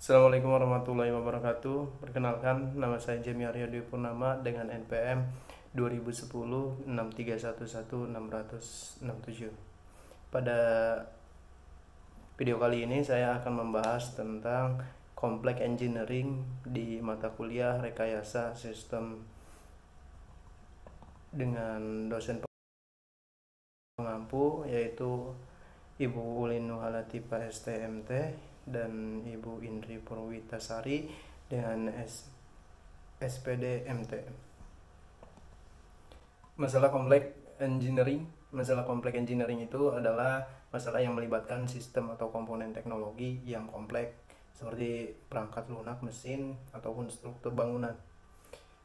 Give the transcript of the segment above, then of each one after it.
Assalamualaikum warahmatullahi wabarakatuh. Perkenalkan, nama saya Jemi Arya Dwi Purnama dengan NPM 2010 6311667. Pada video kali ini saya akan membahas tentang Komplek Engineering di mata kuliah Rekayasa Sistem dengan dosen pengampu yaitu Ibu Ulin Nuhalatipa STMT dan Ibu Indri Purwitasari dengan SPD MT. Masalah komplek engineering itu adalah masalah yang melibatkan sistem atau komponen teknologi yang kompleks seperti perangkat lunak, mesin, ataupun struktur bangunan.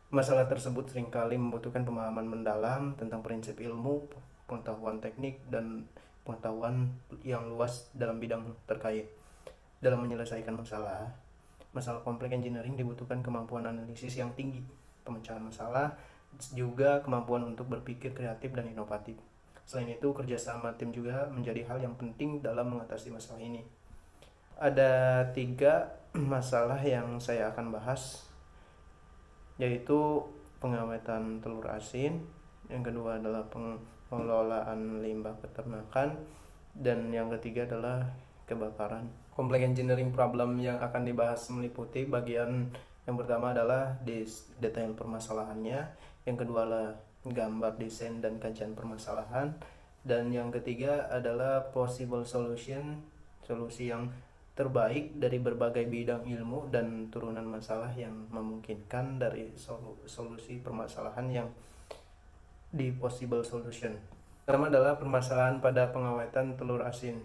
Masalah tersebut seringkali membutuhkan pemahaman mendalam tentang prinsip ilmu, pengetahuan teknik, dan pengetahuan yang luas dalam bidang terkait. Dalam menyelesaikan masalah kompleks engineering dibutuhkan kemampuan analisis yang tinggi, pemecahan masalah, juga kemampuan untuk berpikir kreatif dan inovatif. Selain itu, kerjasama tim juga menjadi hal yang penting dalam mengatasi masalah ini. Ada 3 masalah yang saya akan bahas, yaitu pengawetan telur asin, yang kedua adalah pengelolaan limbah peternakan, dan yang ketiga adalah kebakaran. Kompleks engineering problem yang akan dibahas meliputi bagian yang pertama adalah detail permasalahannya, yang kedua adalah gambar desain dan kajian permasalahan, dan yang ketiga adalah possible solution, solusi yang terbaik dari berbagai bidang ilmu dan turunan masalah yang memungkinkan dari solusi permasalahan yang di possible solution. Pertama adalah permasalahan pada pengawetan telur asin.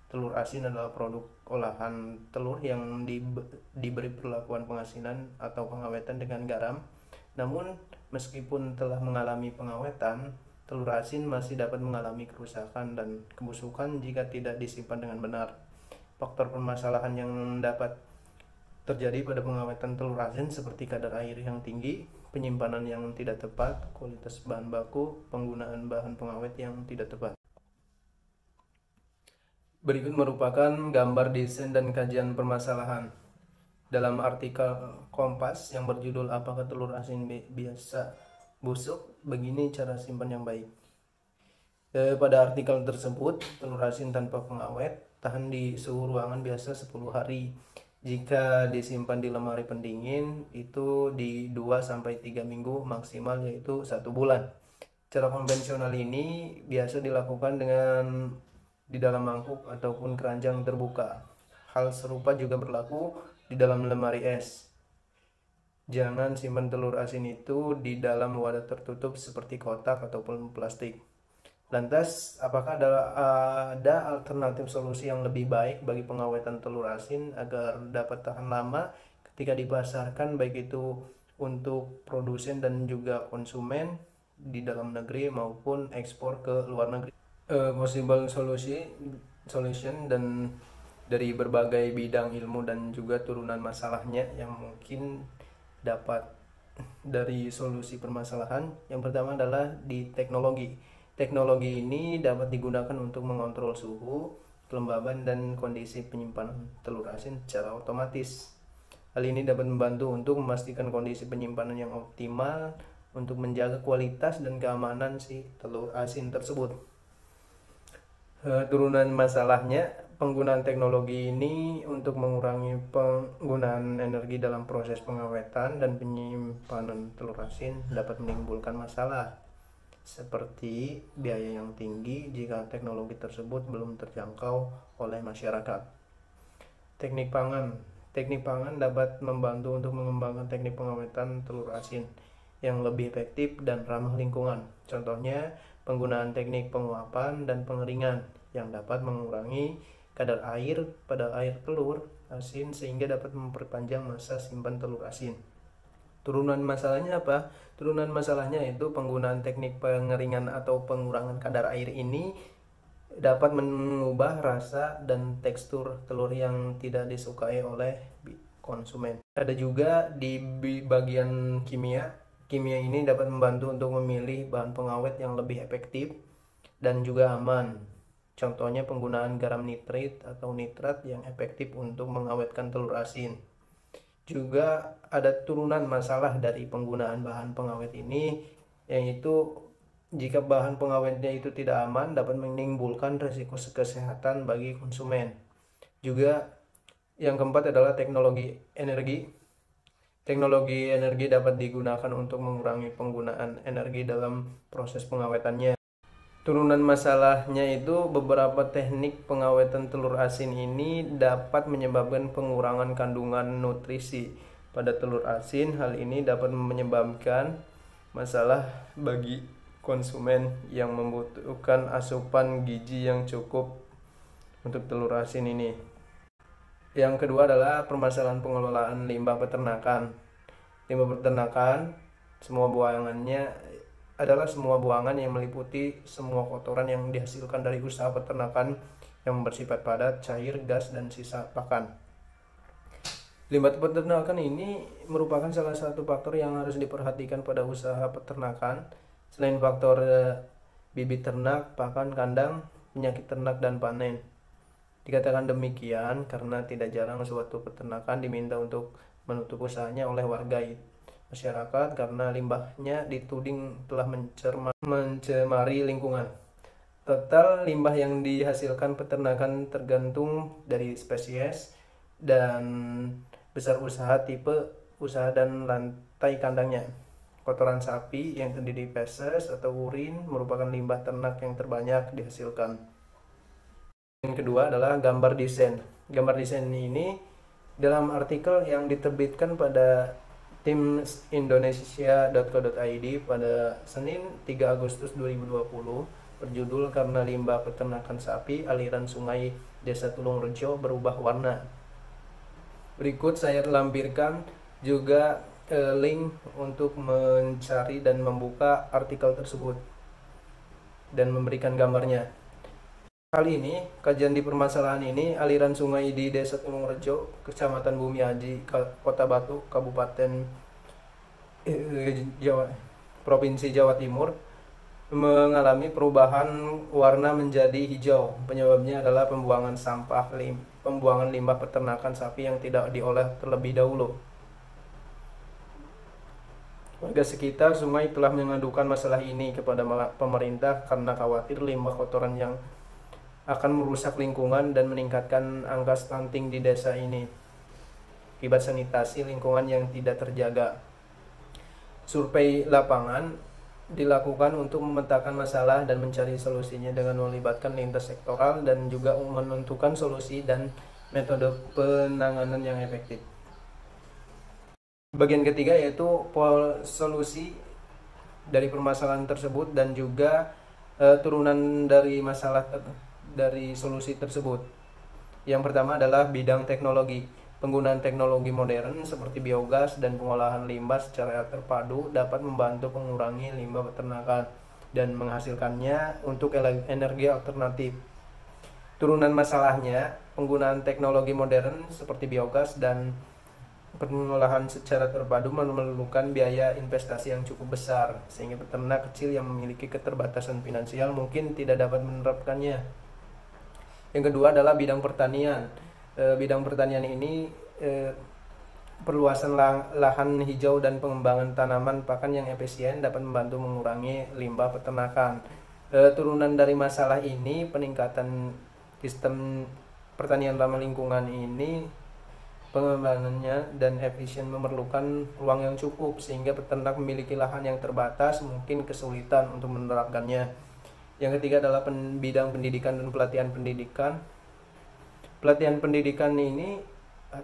Telur asin adalah produk olahan telur yang diberi perlakuan pengasinan atau pengawetan dengan garam. Namun, meskipun telah mengalami pengawetan, telur asin masih dapat mengalami kerusakan dan kebusukan jika tidak disimpan dengan benar. Faktor permasalahan yang dapat terjadi pada pengawetan telur asin seperti kadar air yang tinggi, penyimpanan yang tidak tepat, kualitas bahan baku, penggunaan bahan pengawet yang tidak tepat. Berikut merupakan gambar desain dan kajian permasalahan. Dalam artikel Kompas yang berjudul "Apakah telur asin biasa busuk? Begini cara simpan yang baik". Pada artikel tersebut, telur asin tanpa pengawet tahan di suhu ruangan biasa 10 hari. Jika disimpan di lemari pendingin itu di 2-3 minggu maksimal, yaitu 1 bulan. Cara konvensional ini biasa dilakukan dengan di dalam mangkuk ataupun keranjang terbuka. Hal serupa juga berlaku di dalam lemari es. Jangan simpan telur asin itu di dalam wadah tertutup seperti kotak ataupun plastik. Lantas, apakah ada alternatif solusi yang lebih baik bagi pengawetan telur asin agar dapat tahan lama ketika dipasarkan, baik itu untuk produsen dan juga konsumen di dalam negeri maupun ekspor ke luar negeri? Possible solution dan dari berbagai bidang ilmu dan juga turunan masalahnya yang mungkin dapat dari solusi permasalahan. Yang pertama adalah di teknologi. Teknologi ini dapat digunakan untuk mengontrol suhu, kelembaban, dan kondisi penyimpanan telur asin secara otomatis. Hal ini dapat membantu untuk memastikan kondisi penyimpanan yang optimal untuk menjaga kualitas dan keamanan si telur asin tersebut. Turunan masalahnya, penggunaan teknologi ini untuk mengurangi penggunaan energi dalam proses pengawetan dan penyimpanan telur asin dapat menimbulkan masalah seperti biaya yang tinggi jika teknologi tersebut belum terjangkau oleh masyarakat. Teknik pangan dapat membantu untuk mengembangkan teknik pengawetan telur asin yang lebih efektif dan ramah lingkungan. Contohnya, penggunaan teknik penguapan dan pengeringan yang dapat mengurangi kadar air pada air telur asin sehingga dapat memperpanjang masa simpan telur asin. Turunan masalahnya apa? Turunan masalahnya itu penggunaan teknik pengeringan atau pengurangan kadar air ini dapat mengubah rasa dan tekstur telur yang tidak disukai oleh konsumen. Ada juga di bagian kimia. Kimia ini dapat membantu untuk memilih bahan pengawet yang lebih efektif dan juga aman. Contohnya penggunaan garam nitrit atau nitrat yang efektif untuk mengawetkan telur asin. Juga ada turunan masalah dari penggunaan bahan pengawet ini, yaitu jika bahan pengawetnya itu tidak aman dapat menimbulkan risiko kesehatan bagi konsumen. Juga yang keempat adalah teknologi energi. Teknologi energi dapat digunakan untuk mengurangi penggunaan energi dalam proses pengawetannya. Turunan masalahnya itu beberapa teknik pengawetan telur asin ini dapat menyebabkan pengurangan kandungan nutrisi pada telur asin. Hal ini dapat menyebabkan masalah bagi konsumen yang membutuhkan asupan gizi yang cukup untuk telur asin ini. Yang kedua adalah permasalahan pengelolaan limbah peternakan. Limbah peternakan, semua buangannya adalah semua buangan yang meliputi semua kotoran yang dihasilkan dari usaha peternakan yang bersifat padat, cair, gas, dan sisa pakan. Limbah peternakan ini merupakan salah satu faktor yang harus diperhatikan pada usaha peternakan. Selain faktor bibit ternak, pakan kandang, penyakit ternak, dan panen. Dikatakan demikian karena tidak jarang suatu peternakan diminta untuk menutup usahanya oleh warga masyarakat karena limbahnya dituding telah mencemari lingkungan. Total limbah yang dihasilkan peternakan tergantung dari spesies dan besar usaha, tipe usaha, dan lantai kandangnya. Kotoran sapi yang terdiri feses atau urin merupakan limbah ternak yang terbanyak dihasilkan. Yang kedua adalah gambar desain. Gambar desain ini dalam artikel yang diterbitkan pada tim indonesia.co.id pada Senin 3 Agustus 2020 berjudul "Karena limbah peternakan sapi, aliran sungai Desa Tulungrejo berubah warna". Berikut saya lampirkan juga link untuk mencari dan membuka artikel tersebut dan memberikan gambarnya. Kali ini, kajian di permasalahan ini, aliran sungai di Desa Tulungrejo, Kecamatan Bumiaji, Kota Batu, Kabupaten Provinsi Jawa Timur, mengalami perubahan warna menjadi hijau. Penyebabnya adalah pembuangan limbah peternakan sapi yang tidak diolah terlebih dahulu. Warga sekitar sungai telah mengadukan masalah ini kepada pemerintah karena khawatir limbah kotoran yang akan merusak lingkungan dan meningkatkan angka stunting di desa ini akibat sanitasi lingkungan yang tidak terjaga. Survei lapangan dilakukan untuk memetakan masalah dan mencari solusinya dengan melibatkan lintas sektoral dan juga menentukan solusi dan metode penanganan yang efektif. Bagian ketiga yaitu solusi dari permasalahan tersebut dan juga turunan dari masalah dari solusi tersebut. Yang pertama adalah bidang teknologi. Penggunaan teknologi modern seperti biogas dan pengolahan limbah secara terpadu dapat membantu mengurangi limbah peternakan dan menghasilkannya untuk energi alternatif. Turunan masalahnya, penggunaan teknologi modern seperti biogas dan pengolahan secara terpadu memerlukan biaya investasi yang cukup besar, sehingga peternak kecil yang memiliki keterbatasan finansial mungkin tidak dapat menerapkannya. Yang kedua adalah bidang pertanian. Bidang pertanian ini perluasan lahan hijau dan pengembangan tanaman pakan yang efisien dapat membantu mengurangi limbah peternakan. Turunan dari masalah ini, peningkatan sistem pertanian ramah lingkungan ini, pengembangannya dan efisien memerlukan ruang yang cukup sehingga peternak memiliki lahan yang terbatas mungkin kesulitan untuk menerapkannya. Yang ketiga adalah bidang pendidikan dan pelatihan pendidikan. Pelatihan pendidikan ini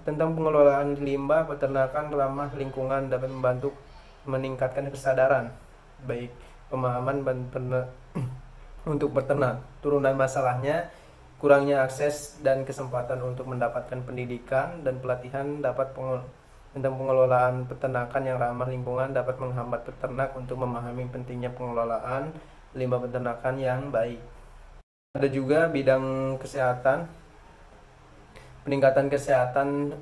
tentang pengelolaan limbah peternakan ramah lingkungan dapat membantu meningkatkan kesadaran baik pemahaman untuk peternak. Turunan masalahnya, kurangnya akses dan kesempatan untuk mendapatkan pendidikan dan pelatihan tentang pengelolaan peternakan yang ramah lingkungan dapat menghambat peternak untuk memahami pentingnya pengelolaan limbah peternakan yang baik. Ada juga bidang kesehatan, peningkatan kesehatan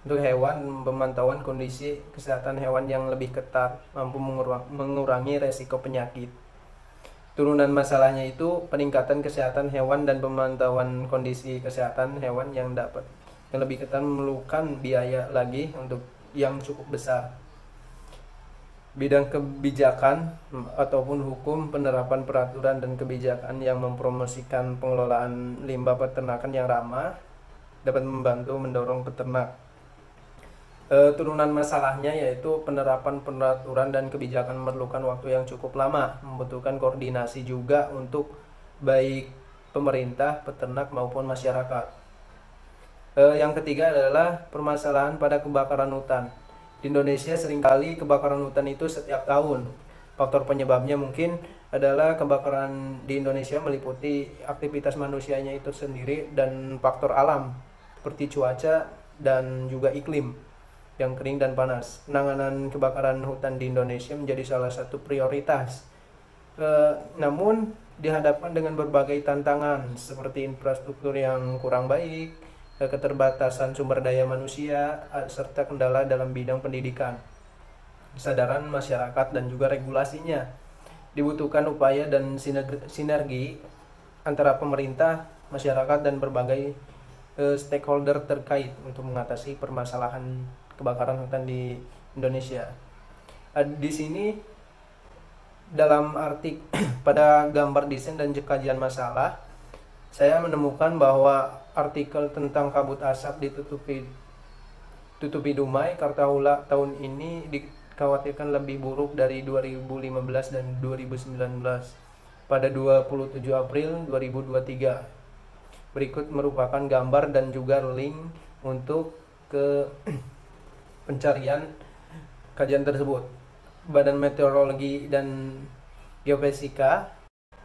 untuk hewan, pemantauan kondisi kesehatan hewan yang lebih ketat, mampu mengurangi resiko penyakit. Turunan masalahnya itu peningkatan kesehatan hewan dan pemantauan kondisi kesehatan hewan yang lebih ketat memerlukan biaya lagi untuk yang cukup besar. Bidang kebijakan ataupun hukum, penerapan peraturan dan kebijakan yang mempromosikan pengelolaan limbah peternakan yang ramah dapat membantu mendorong peternak. Turunan masalahnya yaitu penerapan peraturan dan kebijakan memerlukan waktu yang cukup lama, membutuhkan koordinasi juga untuk baik pemerintah, peternak maupun masyarakat. Yang ketiga adalah permasalahan pada kebakaran hutan. Di Indonesia seringkali kebakaran hutan itu setiap tahun. Faktor penyebabnya mungkin adalah kebakaran di Indonesia meliputi aktivitas manusianya itu sendiri dan faktor alam seperti cuaca dan juga iklim yang kering dan panas. Penanganan kebakaran hutan di Indonesia menjadi salah satu prioritas. Namun dihadapkan dengan berbagai tantangan seperti infrastruktur yang kurang baik, keterbatasan sumber daya manusia, serta kendala dalam bidang pendidikan, kesadaran masyarakat dan juga regulasinya. Dibutuhkan upaya dan sinergi antara pemerintah, masyarakat dan berbagai stakeholder terkait untuk mengatasi permasalahan kebakaran hutan di Indonesia. Di sini dalam pada gambar desain dan kajian masalah, saya menemukan bahwa artikel tentang kabut asap tutupi Dumai, Kartahula tahun ini dikhawatirkan lebih buruk dari 2015 dan 2019 pada 27 April 2023. Berikut merupakan gambar dan juga link untuk ke pencarian kajian tersebut. Badan Meteorologi dan Geofisika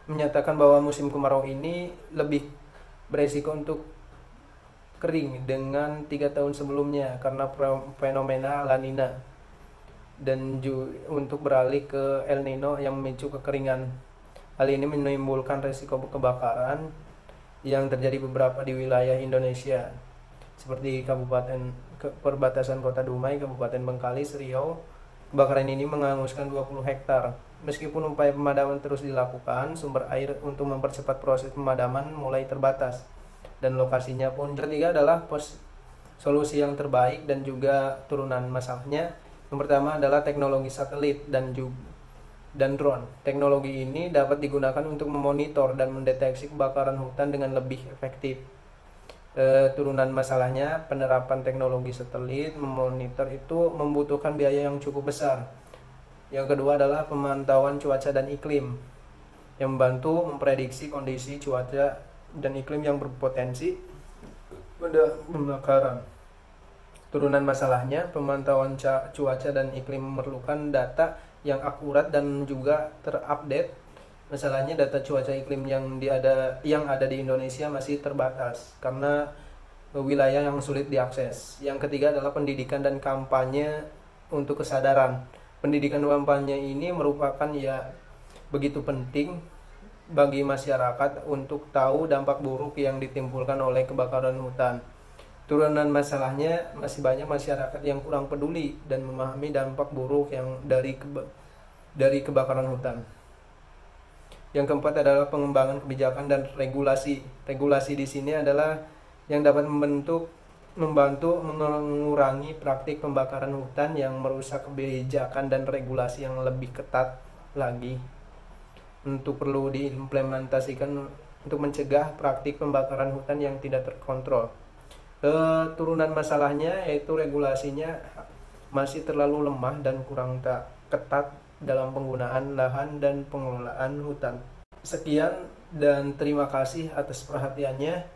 menyatakan bahwa musim kemarau ini lebih beresiko untuk kering dengan 3 tahun sebelumnya karena fenomena La Nina, dan untuk beralih ke El Nino yang memicu kekeringan. Hal ini menimbulkan risiko kebakaran yang terjadi beberapa di wilayah Indonesia seperti perbatasan Kota Dumai, Kabupaten Bengkalis, Riau. Kebakaran ini menghanguskan 20 hektar. Meskipun upaya pemadaman terus dilakukan, sumber air untuk mempercepat proses pemadaman mulai terbatas dan lokasinya pun. Ketiga adalah solusi yang terbaik dan juga turunan masalahnya. Yang pertama adalah teknologi satelit dan drone. Teknologi ini dapat digunakan untuk memonitor dan mendeteksi kebakaran hutan dengan lebih efektif. Turunan masalahnya, penerapan teknologi satelit memonitor itu membutuhkan biaya yang cukup besar. Yang kedua adalah pemantauan cuaca dan iklim yang membantu memprediksi kondisi cuaca dan iklim yang berpotensi pada kebakaran. Turunan masalahnya, pemantauan cuaca dan iklim memerlukan data yang akurat dan juga terupdate. Masalahnya data cuaca iklim yang ada di Indonesia masih terbatas karena wilayah yang sulit diakses. Yang ketiga adalah pendidikan dan kampanye untuk kesadaran. Pendidikan kampanye ini merupakan begitu penting bagi masyarakat untuk tahu dampak buruk yang ditimbulkan oleh kebakaran hutan. Turunan masalahnya, masih banyak masyarakat yang kurang peduli dan memahami dampak buruk yang dari kebakaran hutan. Yang keempat adalah pengembangan kebijakan dan regulasi. Regulasi di sini adalah yang dapat membantu mengurangi praktik pembakaran hutan yang merusak kebijakan dan regulasi yang lebih ketat lagi. Perlu diimplementasikan untuk mencegah praktik pembakaran hutan yang tidak terkontrol. Turunan masalahnya yaitu regulasinya masih terlalu lemah dan kurang ketat dalam penggunaan lahan dan pengelolaan hutan. Sekian dan terima kasih atas perhatiannya.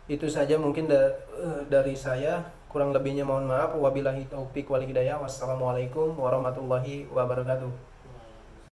Itu saja mungkin dari saya. Kurang lebihnya mohon maaf. Wabillahi taufik wal hidayah. Wassalamualaikum warahmatullahi wabarakatuh.